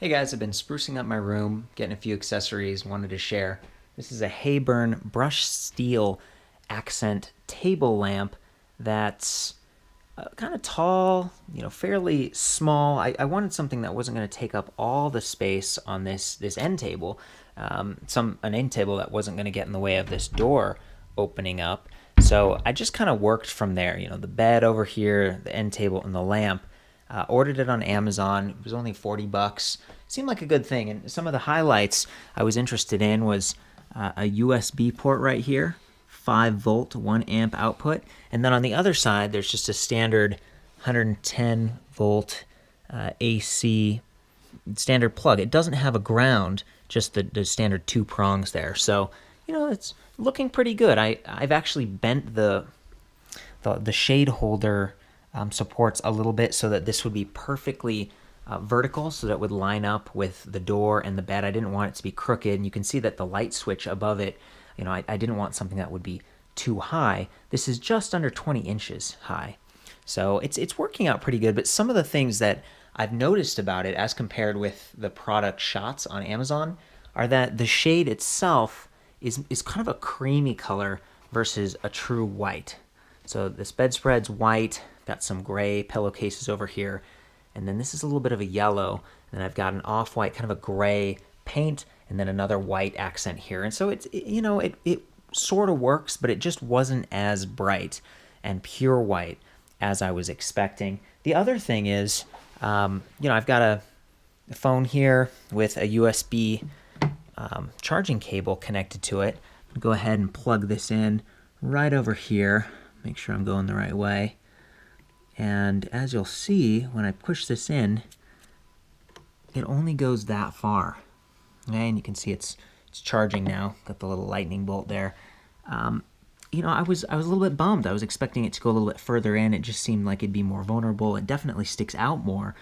Hey guys, I've been sprucing up my room, getting a few accessories, wanted to share. This is a Heyburn brushed steel accent table lamp that's kind of tall, fairly small. I wanted something that wasn't going to take up all the space on this end table, an end table that wasn't going to get in the way of this door opening up. So I just kind of worked from there. The bed over here, the end table, and the lamp. Ordered it on Amazon. It was only 40 bucks. Seemed like a good thing. And some of the highlights I was interested in was a USB port right here, 5 volt, 1 amp output. And then on the other side, there's just a standard 110 volt AC standard plug. It doesn't have a ground, just the standard 2 prongs there. So, it's looking pretty good. I've actually bent the shade holder supports a little bit so that this would be perfectly vertical, so that it would line up with the door and the bed. I didn't want it to be crooked, and you can see that the light switch above it, I didn't want something that would be too high. This is just under 20 inches high. So it's working out pretty good, but some of the things that I've noticed about it as compared with the product shots on Amazon are that the shade itself is kind of a creamy color versus a true white. So this bedspread's white, got some gray pillowcases over here, and then this is a little bit of a yellow, and then I've got an off-white, kind of a gray paint, and then another white accent here. And so it sort of works, but it just wasn't as bright and pure white as I was expecting. The other thing is, I've got a phone here with a USB charging cable connected to it. Go ahead and plug this in right over here. Make sure I'm going the right way. And as you'll see, when I push this in, it only goes that far. Okay, and you can see it's charging now. Got the little lightning bolt there. I was a little bit bummed. I was expecting it to go a little bit further in. It just seemed like it'd be more vulnerable. It definitely sticks out more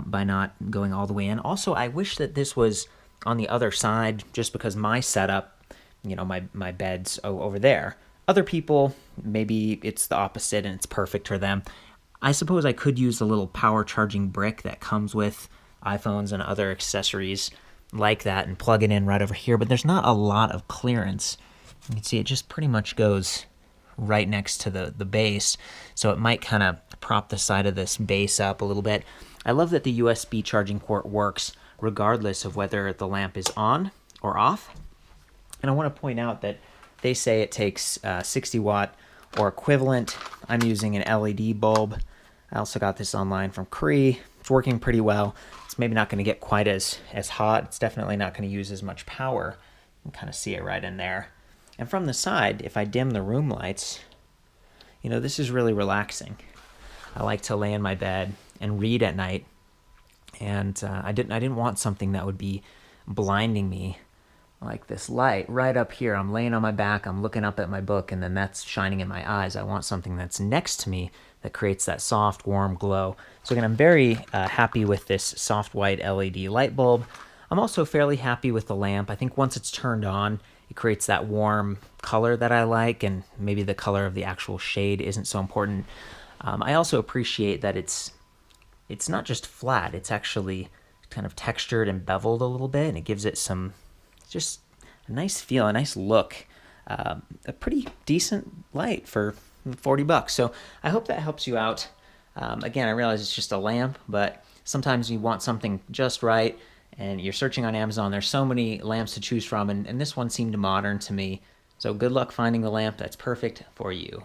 by not going all the way in. Also, I wish that this was on the other side, just because my setup, my bed's over there. Other people, maybe it's the opposite and it's perfect for them. I suppose I could use the little power charging brick that comes with iPhones and other accessories like that and plug it in right over here, but there's not a lot of clearance. You can see it just pretty much goes right next to the base, so it might kind of prop the side of this base up a little bit. I love that the USB charging port works regardless of whether the lamp is on or off. And I want to point out that they say it takes 60 watt or equivalent. I'm using an LED bulb. I also got this online from Cree. It's working pretty well. It's maybe not going to get quite as hot. It's definitely not going to use as much power. You can kind of see it right in there. And from the side, if I dim the room lights, this is really relaxing. I like to lay in my bed and read at night. And I didn't want something that would be blinding me like this light right up here. I'm laying on my back, I'm looking up at my book, and then that's shining in my eyes. I want something that's next to me that creates that soft, warm glow. So again, I'm very happy with this soft white LED light bulb. I'm also fairly happy with the lamp. I think once it's turned on, it creates that warm color that I like, and maybe the color of the actual shade isn't so important. I also appreciate that it's not just flat, it's actually kind of textured and beveled a little bit, and it gives it just a nice feel, a nice look, a pretty decent light for 40 bucks. So I hope that helps you out. Again, I realize it's just a lamp, but sometimes you want something just right, and you're searching on Amazon. There's so many lamps to choose from, and this one seemed modern to me. So good luck finding the lamp that's perfect for you.